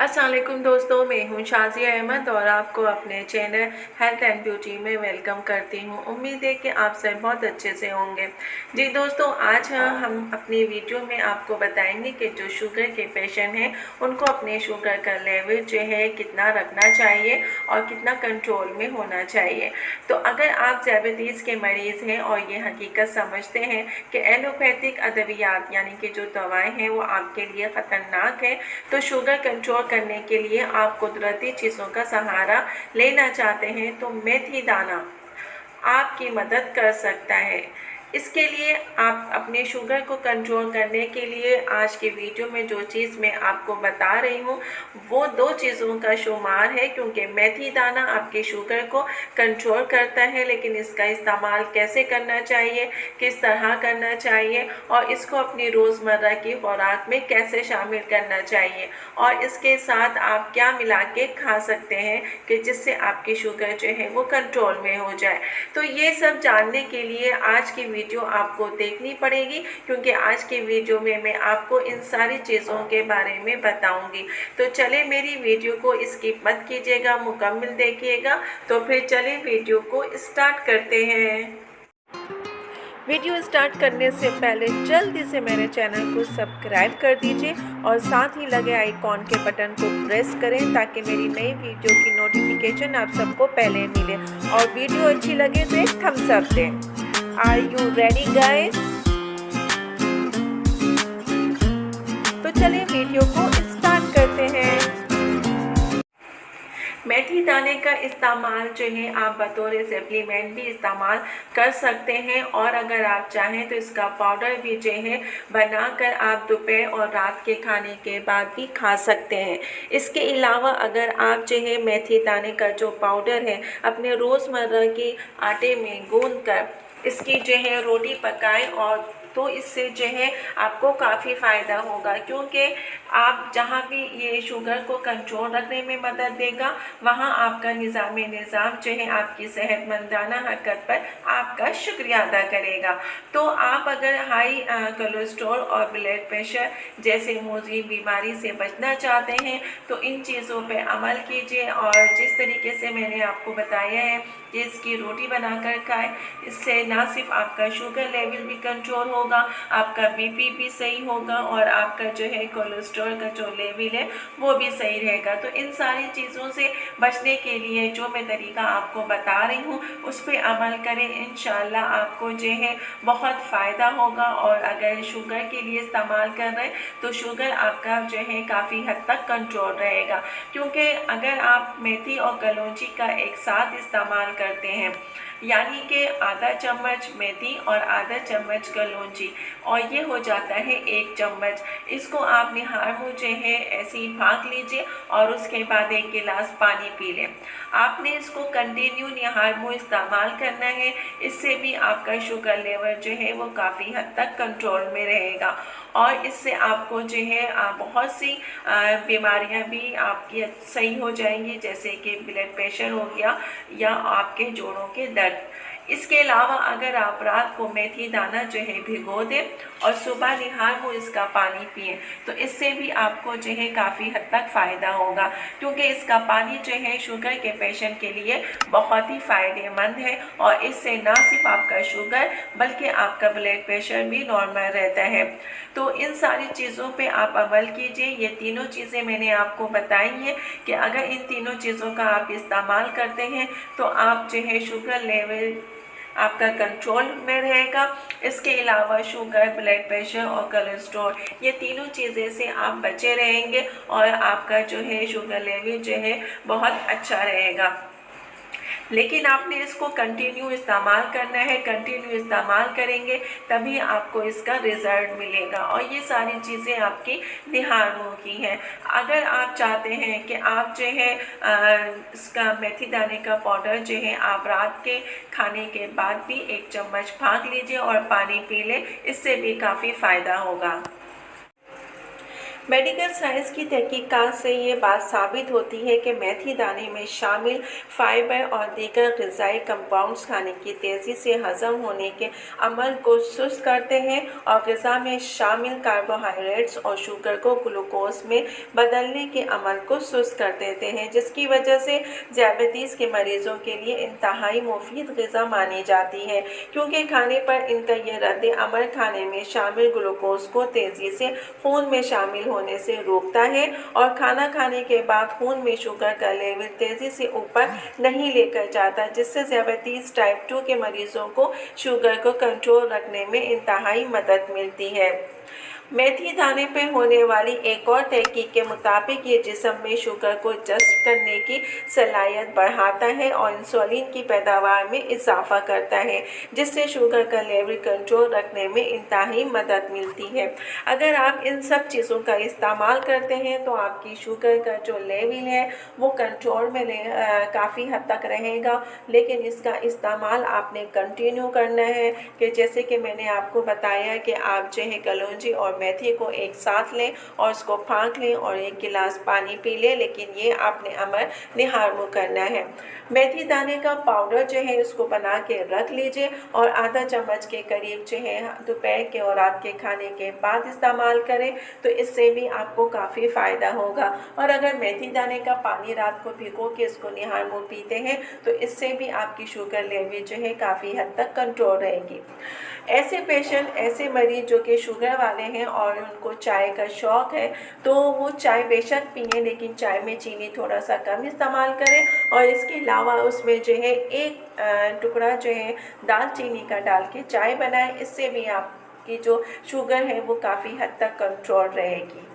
अस्सलाम वालेकुम दोस्तों, मैं हूं शाज़िया अहमद और आपको अपने चैनल हेल्थ एंड ब्यूटी में वेलकम करती हूं। उम्मीद है कि आप सब बहुत अच्छे से होंगे। जी दोस्तों, आज हम अपनी वीडियो में आपको बताएंगे कि जो शुगर के पेशेंट हैं उनको अपने शुगर का लेवल जो है कितना रखना चाहिए और कितना कंट्रोल में होना चाहिए। तो अगर आप डायबिटीज़ के मरीज़ हैं और ये हकीकत समझते हैं कि एलोपैथिक अद्वियात यानी कि जो दवाएँ हैं वो आपके लिए ख़तरनाक है, तो शुगर कंट्रोल करने के लिए आप कुदरती चीज़ों का सहारा लेना चाहते हैं, तो मेथी दाना आपकी मदद कर सकता है। इसके लिए आप अपने शुगर को कंट्रोल करने के लिए आज के वीडियो में जो चीज़ मैं आपको बता रही हूँ वो 2 चीज़ों का शुमार है, क्योंकि मेथी दाना आपके शुगर को कंट्रोल करता है, लेकिन इसका इस्तेमाल कैसे करना चाहिए, किस तरह करना चाहिए और इसको अपनी रोज़मर्रा की खुराक में कैसे शामिल करना चाहिए और इसके साथ आप क्या मिला के खा सकते हैं कि जिससे आपकी शुगर जो है वो कंट्रोल में हो जाए। तो ये सब जानने के लिए आज की वीडियो आपको देखनी पड़ेगी, क्योंकि आज की वीडियो में मैं आपको इन सारी चीज़ों के बारे में बताऊंगी। तो चले मेरी वीडियो को स्किप मत कीजिएगा, मुकम्मल देखिएगा। तो फिर चले वीडियो को स्टार्ट करते हैं। वीडियो स्टार्ट करने से पहले जल्दी से मेरे चैनल को सब्सक्राइब कर दीजिए और साथ ही लगे आइकॉन के बटन को प्रेस करें ताकि मेरी नई वीडियो की नोटिफिकेशन आप सबको पहले मिले और वीडियो अच्छी लगे तो एक थम्स अप दें। Are you ready guys? तो चलिए वीडियो को स्टार्ट करते हैं। मेथी दाने का इस्तेमाल जो है आप बतौर सप्लीमेंट भी इस्तेमाल कर सकते हैं और अगर आप चाहें तो इसका पाउडर भी जो है बनाकर आप दोपहर और रात के खाने के बाद भी खा सकते हैं। इसके अलावा अगर आप जो है मेथी दाने का जो पाउडर है अपने रोज़मर्रा के आटे में गूंद कर इसकी जो है रोटी पकाएं और तो इससे जो है आपको काफ़ी फ़ायदा होगा, क्योंकि आप जहाँ भी ये शुगर को कंट्रोल रखने में मदद देगा वहाँ आपका निज़ाम जो है आपकी सेहतमंदाना हरकत पर आपका शुक्रिया अदा करेगा। तो आप अगर हाई कोलेस्ट्रॉल और ब्लड प्रेशर जैसे मौजूदी बीमारी से बचना चाहते हैं तो इन चीज़ों पर अमल कीजिए और जिस तरीके से मैंने आपको बताया है कि इसकी रोटी बनाकर खाएं, इससे ना सिर्फ आपका शुगर लेवल भी कंट्रोल होगा, आपका बीपी भी सही होगा और आपका जो है कोलेस्ट्रॉल का जो लेवल है वो भी सही रहेगा। तो इन सारी चीज़ों से बचने के लिए जो मैं तरीका आपको बता रही हूँ उस पर अमल करें, इंशाल्लाह आपको जो है बहुत फ़ायदा होगा। और अगर शुगर के लिए इस्तेमाल कर रहे हैं तो शुगर आपका जो है काफ़ी हद तक कंट्रोल रहेगा, क्योंकि अगर आप मेथी और कलौंजी का एक साथ इस्तेमाल करते हैं यानी कि आधा चम्मच मेथी और आधा चम्मच कलौंजी और ये हो जाता है 1 चम्मच, इसको आप निहार मुँह जो है ऐसे ही फाँक लीजिए और उसके बाद 1 गिलास पानी पी लें। आपने इसको कंटिन्यू निहार मुँह इस्तेमाल करना है, इससे भी आपका शुगर लेवल जो है वो काफ़ी हद तक कंट्रोल में रहेगा और इससे आपको जो है बहुत सी बीमारियां भी आपकी सही हो जाएंगी, जैसे कि ब्लड प्रेशर हो गया या आपके जोड़ों के दर्द। इसके अलावा अगर आप रात को मेथी दाना जो है भिगो दें और सुबह निहार मुँह इसका पानी पिएं तो इससे भी आपको जो है काफ़ी हद तक फ़ायदा होगा, क्योंकि इसका पानी जो है शुगर के पेशेंट के लिए बहुत ही फ़ायदेमंद है और इससे ना सिर्फ आपका शुगर बल्कि आपका ब्लड प्रेशर भी नॉर्मल रहता है। तो इन सारी चीज़ों पे आप अमल कीजिए। ये तीनों चीज़ें मैंने आपको बताई हैं कि अगर इन तीनों चीज़ों का आप इस्तेमाल करते हैं तो आप जो है शुगर लेवल आपका कंट्रोल में रहेगा। इसके अलावा शुगर, ब्लड प्रेशर और कोलेस्ट्रॉल ये तीनों चीज़ें से आप बचे रहेंगे और आपका जो है शुगर लेवल जो है बहुत अच्छा रहेगा। लेकिन आपने इसको कंटिन्यू इस्तेमाल करना है, कंटिन्यू इस्तेमाल करेंगे तभी आपको इसका रिज़ल्ट मिलेगा और ये सारी चीज़ें आपकी निहार मुँह की हैं। अगर आप चाहते हैं कि आप जो है इसका मेथी दाने का पाउडर जो है आप रात के खाने के बाद भी 1 चम्मच फाँक लीजिए और पानी पी लें, इससे भी काफ़ी फ़ायदा होगा। मेडिकल साइंस की तहकीकात से ये बात साबित होती है कि मेथी दाने में शामिल फाइबर और दीगर ग़िज़ाई कंपाउंड्स खाने की तेज़ी से हज़म होने के अमल को सुस्त करते हैं और ग़िज़ा में शामिल कार्बोहाइड्रेट्स और शुगर को ग्लूकोज में बदलने के अमल को सुस्त कर देते हैं, जिसकी वजह से ज़ियादतीस के मरीज़ों के लिए इंतहाई मुफीद ग़िज़ा मानी जाती है, क्योंकि खाने पर इनका यह रद्द अमल खाने में शामिल ग्लूकोज को तेज़ी से खून में शामिल होने से रोकता है और खाना खाने के बाद खून में शुगर का लेवल तेज़ी से ऊपर नहीं लेकर जाता, जिससे ज़ियादतीस टाइप 2 के मरीज़ों को शुगर को कंट्रोल रखने में इंतहाई मदद मिलती है। मेथी दाने पर होने वाली एक और तहकीक के मुताबिक ये जिस्म में शुगर को जज़्ब करने की सलाहियत बढ़ाता है और इंसुलिन की पैदावार में इजाफा करता है, जिससे शुगर का लेवल कंट्रोल रखने में इंतहाई मदद मिलती है। अगर आप इन सब चीज़ों का इस्तेमाल करते हैं तो आपकी शुगर का जो लेवल है वो कंट्रोल में काफ़ी हद तक रहेगा, लेकिन इसका इस्तेमाल आपने कंटिन्यू करना है कि जैसे कि मैंने आपको बताया कि आप जो है कलौंजी और मेथी को एक साथ लें और उसको फाँक लें और 1 गिलास पानी पी लें, लेकिन ये आपने अमल निहारमु करना है। मेथी दाने का पाउडर जो है उसको बना के रख लीजिए और आधा चम्मच के करीब जो है दोपहर के और रात के खाने के बाद इस्तेमाल करें, तो इससे भी आपको काफ़ी फ़ायदा होगा। और अगर मेथी दाने का पानी रात को भिगो के इसको निहारमु पीते हैं तो इससे भी आपकी शुगर लेवल जो है काफ़ी हद तक कंट्रोल रहेगी। ऐसे पेशेंट, ऐसे मरीज जो कि शुगर वाले हैं और उनको चाय का शौक़ है, तो वो चाय बेशक पिएं, लेकिन चाय में चीनी थोड़ा सा कम इस्तेमाल करें और इसके अलावा उसमें जो है 1 टुकड़ा जो है दालचीनी का डाल के चाय बनाएं। इससे भी आपकी जो शुगर है वो काफ़ी हद तक कंट्रोल रहेगी।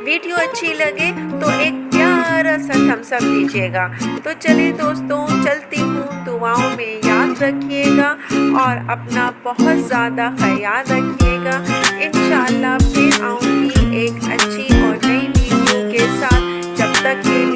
वीडियो अच्छी लगे तो एक प्यारा सा थम्स अप दीजिएगा। तो चलिए दोस्तों, चलती हूँ, दुआओं में याद रखिएगा और अपना बहुत ज़्यादा ख्याल रखिएगा। इंशाअल्लाह फिर आऊँगी एक अच्छी और नई वीडियो के साथ। जब तक के